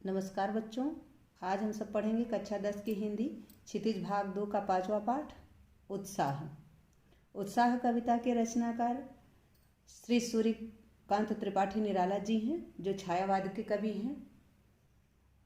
नमस्कार बच्चों। आज हम सब पढ़ेंगे कक्षा 10 की हिंदी क्षितिज भाग 2 का 5वां पाठ उत्साह। उत्साह कविता के रचनाकार श्री सूर्यकांत त्रिपाठी निराला जी हैं, जो छायावाद के कवि हैं।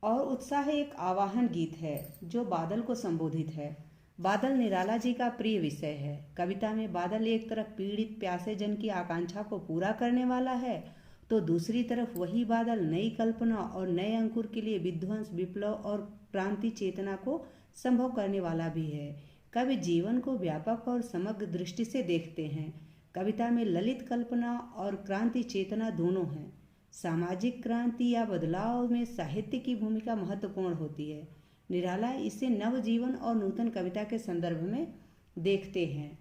और उत्साह एक आवाहन गीत है जो बादल को संबोधित है। बादल निराला जी का प्रिय विषय है। कविता में बादल एक तरफ पीड़ित प्यासे जन की आकांक्षा को पूरा करने वाला है, तो दूसरी तरफ वही बादल नई कल्पना और नए अंकुर के लिए विध्वंस, विप्लव और क्रांति चेतना को संभव करने वाला भी है। कवि जीवन को व्यापक और समग्र दृष्टि से देखते हैं। कविता में ललित कल्पना और क्रांति चेतना दोनों हैं। सामाजिक क्रांति या बदलाव में साहित्य की भूमिका महत्वपूर्ण होती है। निराला इसे नवजीवन और नूतन कविता के संदर्भ में देखते हैं।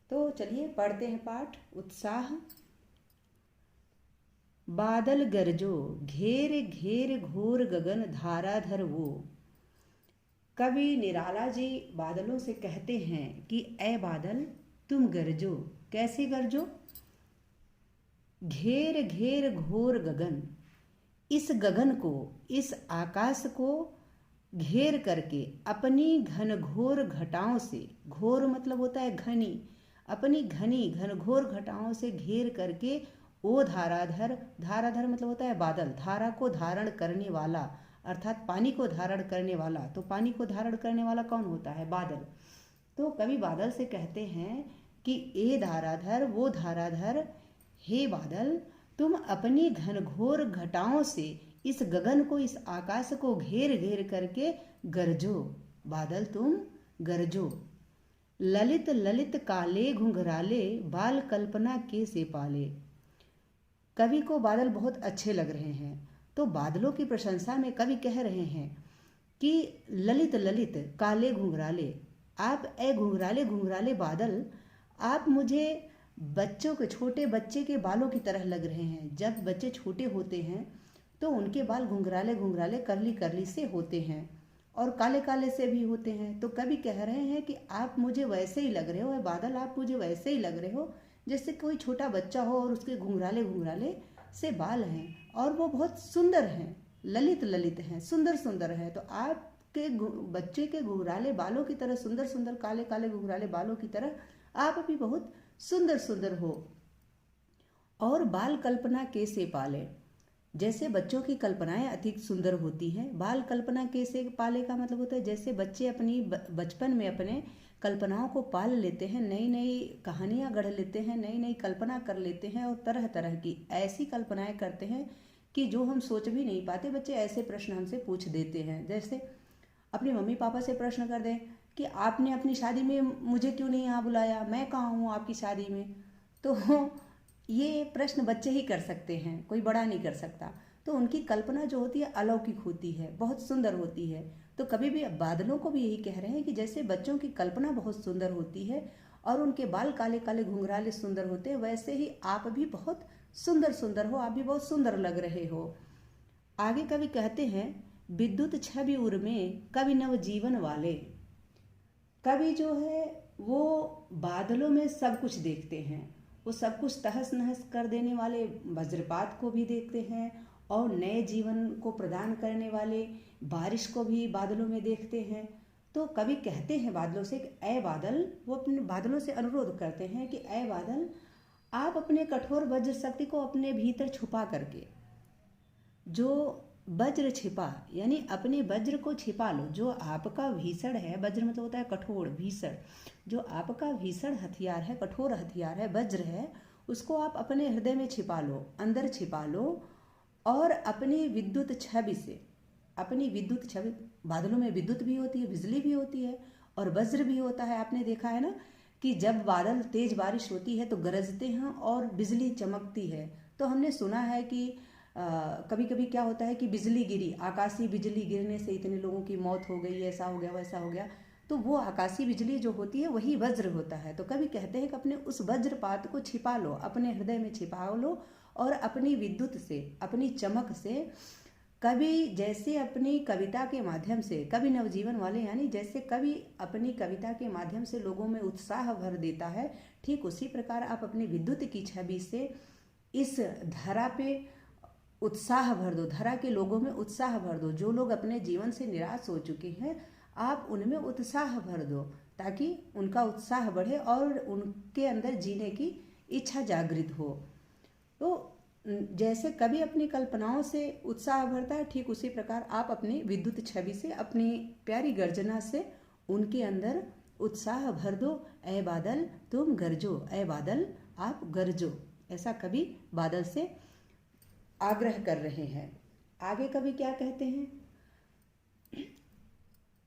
तो चलिए पढ़ते हैं पाठ उत्साह। बादल गरजो घेर घेर घोर गगन धाराधर वो। कवि निराला जी बादलों से कहते हैं कि ए बादल तुम गरजो। कैसे गरजो? घेर घेर घोर गगन, इस गगन को, इस आकाश को घेर करके अपनी घनघोर घटाओं से, घोर मतलब होता है घनी, अपनी घनी घनघोर घटाओं से घेर करके ओ धाराधर, धाराधर मतलब होता है बादल, धारा को धारण करने वाला अर्थात पानी को धारण करने वाला। तो पानी को धारण करने वाला कौन होता है? बादल। तो कवि बादल से कहते हैं कि ए धाराधर, वो धाराधर, हे बादल तुम अपनी घनघोर घटाओं से इस गगन को, इस आकाश को घेर घेर करके गरजो। बादल तुम गरजो। ललित ललित काले घुंघराले बाल कल्पना के से पाले। कवि को बादल बहुत अच्छे लग रहे हैं, तो बादलों की प्रशंसा में कवि कह रहे हैं कि ललित ललित काले घुंघराले, आप ए घुंघराले घुंघराले बादल, आप मुझे बच्चों के, छोटे बच्चे के बालों की तरह लग रहे हैं। जब बच्चे छोटे होते हैं तो उनके बाल घुंघराले घुंघराले करली करली से होते हैं और काले काले से भी होते हैं। तो कवि कह रहे हैं कि आप मुझे वैसे ही लग रहे हो, बादल आप मुझे वैसे ही लग रहे हो जैसे कोई छोटा बच्चा हो और उसके घुंघराले घुंघराले से बाल हैं और वो बहुत सुंदर हैं, ललित ललित हैं, सुंदर सुंदर हैं। तो आपके बच्चे के घुंघराले बालों की तरह, सुंदर सुंदर काले काले घुंघराले बालों की तरह आप भी बहुत सुंदर सुंदर हो। और बाल कल्पना के से पाले, जैसे बच्चों की कल्पनाएं अधिक सुंदर होती हैं। बाल कल्पना के से पाले का मतलब होता है जैसे बच्चे अपनी बचपन में अपने कल्पनाओं को पाल लेते हैं, नई नई कहानियां गढ़ लेते हैं, नई नई कल्पना कर लेते हैं और तरह तरह की ऐसी कल्पनाएं करते हैं कि जो हम सोच भी नहीं पाते। बच्चे ऐसे प्रश्न हमसे पूछ देते हैं, जैसे अपने मम्मी पापा से प्रश्न कर दें कि आपने अपनी शादी में मुझे क्यों नहीं यहाँ बुलाया, मैं कहाँ हूँ आपकी शादी में। तो ये प्रश्न बच्चे ही कर सकते हैं, कोई बड़ा नहीं कर सकता। तो उनकी कल्पना जो होती है अलौकिक होती है, बहुत सुंदर होती है। तो कभी भी बादलों को भी यही कह रहे हैं कि जैसे बच्चों की कल्पना बहुत सुंदर होती है और उनके बाल काले काले घुंघराले सुंदर होते हैं, वैसे ही आप भी बहुत सुंदर सुंदर हो, आप भी बहुत सुंदर लग रहे हो। आगे कवि कहते हैं विद्युत छवि उर में कवि नव जीवन वाले। कवि जो है वो बादलों में सब कुछ देखते हैं, वो सब कुछ तहस नहस कर देने वाले वज्रपात को भी देखते हैं और नए जीवन को प्रदान करने वाले बारिश को भी बादलों में देखते हैं। तो कवि कहते हैं बादलों से कि ऐ बादल, वो अपने बादलों से अनुरोध करते हैं कि ऐ बादल आप अपने कठोर वज्र शक्ति को अपने भीतर छुपा करके, जो वज्र छिपा यानी अपने वज्र को छिपा लो। जो आपका भीषण है, वज्र मतलब होता है कठोर, भीषण, जो आपका भीषण हथियार है, कठोर हथियार है, वज्र है, उसको आप अपने हृदय में छिपा लो, अंदर छिपा लो। और अपनी विद्युत छवि से, अपनी विद्युत छवि, बादलों में विद्युत भी होती है, बिजली भी होती है और वज्र भी होता है। आपने देखा है ना कि जब बादल तेज बारिश होती है तो गरजते हैं और बिजली चमकती है। तो हमने सुना है कि कभी कभी क्या होता है कि बिजली गिरी, आकाशीय बिजली गिरने से इतने लोगों की मौत हो गई, ऐसा हो गया वैसा हो गया। तो वो आकाशीय बिजली जो होती है वही वज्र होता है। तो कभी कहते हैं कि अपने उस वज्रपात को छिपा लो, अपने हृदय में छिपा लो और अपनी विद्युत से, अपनी चमक से कवि जैसे अपनी कविता के माध्यम से, कवि नवजीवन वाले यानी जैसे कवि अपनी कविता के माध्यम से लोगों में उत्साह भर देता है, ठीक उसी प्रकार आप अपनी विद्युत की छवि से इस धरा पे उत्साह भर दो, धरा के लोगों में उत्साह भर दो। जो लोग अपने जीवन से निराश हो चुके हैं, आप उनमें उत्साह भर दो ताकि उनका उत्साह बढ़े और उनके अंदर जीने की इच्छा जागृत हो। तो जैसे कवि अपनी कल्पनाओं से उत्साह भरता है, ठीक उसी प्रकार आप अपनी विद्युत छवि से, अपनी प्यारी गर्जना से उनके अंदर उत्साह भर दो। ऐ बादल तुम गरजो, ऐ बादल आप गरजो, ऐसा कवि बादल से आग्रह कर रहे हैं। आगे कवि क्या कहते हैं?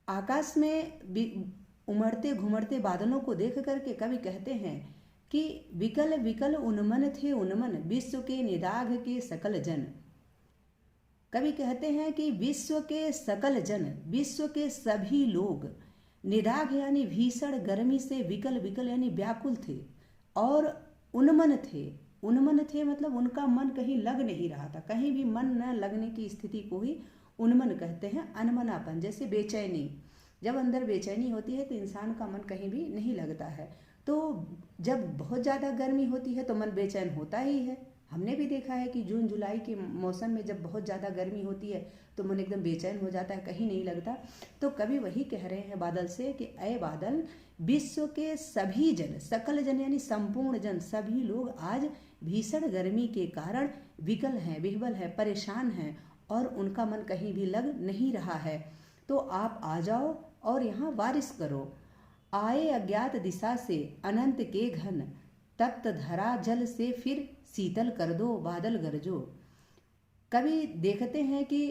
आकाश में उमड़ते घुमड़ते बादलों को देख करके कवि कहते हैं कि विकल विकल उन्मन थे उन्मन, विश्व के निदाघ के सकल जन। कवि कहते हैं कि विश्व के सकल जन, विश्व के सभी लोग निदाघ यानी भीषण गर्मी से विकल, विकल यानी व्याकुल थे, और उन्मन थे। उन्मन थे मतलब उनका मन कहीं लग नहीं रहा था, कहीं भी मन न लगने की स्थिति को ही उन्मन कहते हैं। अनमनापन, जैसे बेचैनी, जब अंदर बेचैनी होती है तो इंसान का मन कहीं भी नहीं लगता है। तो जब बहुत ज़्यादा गर्मी होती है तो मन बेचैन होता ही है। हमने भी देखा है कि जून जुलाई के मौसम में जब बहुत ज़्यादा गर्मी होती है तो मन एकदम बेचैन हो जाता है, कहीं नहीं लगता। तो कवि वही कह रहे हैं बादल से कि ऐ बादल, विश्व के सभी जन, सकल जन यानी संपूर्ण जन, सभी लोग आज भीषण गर्मी के कारण विकल हैं, विह्वल हैं, परेशान हैं और उनका मन कहीं भी लग नहीं रहा है। तो आप आ जाओ और यहाँ बारिश करो। आए अज्ञात दिशा से अनंत के घन, तप्त धरा जल से फिर शीतल कर दो, बादल गरजो। कभी देखते हैं कि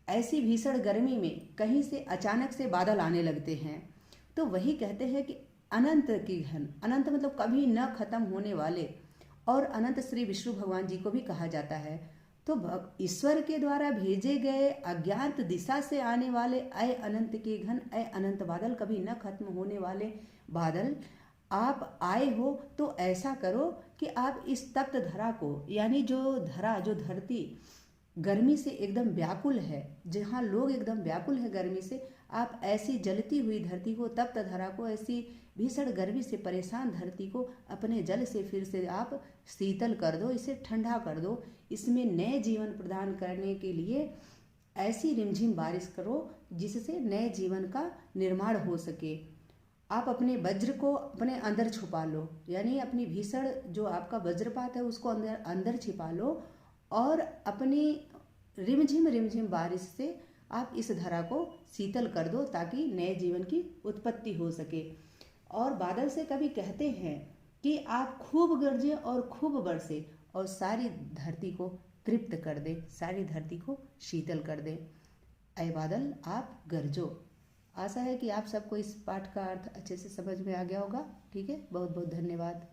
ऐसी भीषण गर्मी में कहीं से अचानक से बादल आने लगते हैं, तो वही कहते हैं कि अनंत के घन, अनंत मतलब कभी न खत्म होने वाले, और अनंत श्री विष्णु भगवान जी को भी कहा जाता है। तो ईश्वर के द्वारा भेजे गए अज्ञात दिशा से आने वाले ऐ अनंत के घन, ऐ अनंत बादल, कभी न खत्म होने वाले बादल, आप आए हो तो ऐसा करो कि आप इस तप्त धरा को, यानी जो धरा, जो धरती गर्मी से एकदम व्याकुल है, जहाँ लोग एकदम व्याकुल है गर्मी से, आप ऐसी जलती हुई धरती को, तप्त धरा को, ऐसी भीषण गर्मी से परेशान धरती को अपने जल से फिर से आप शीतल कर दो, इसे ठंडा कर दो। इसमें नए जीवन प्रदान करने के लिए ऐसी रिमझिम बारिश करो जिससे नए जीवन का निर्माण हो सके। आप अपने वज्र को अपने अंदर छुपा लो, यानी अपनी भीषण जो आपका वज्रपात है उसको अंदर अंदर छिपा लो, और अपनी रिमझिम रिमझिम बारिश से आप इस धरा को शीतल कर दो ताकि नए जीवन की उत्पत्ति हो सके। और बादल से कभी कहते हैं कि आप खूब गरजे और खूब बरसे और सारी धरती को तृप्त कर दे, सारी धरती को शीतल कर दे। ऐ बादल आप गरजो। आशा है कि आप सबको इस पाठ का अर्थ अच्छे से समझ में आ गया होगा। ठीक है, बहुत बहुत धन्यवाद।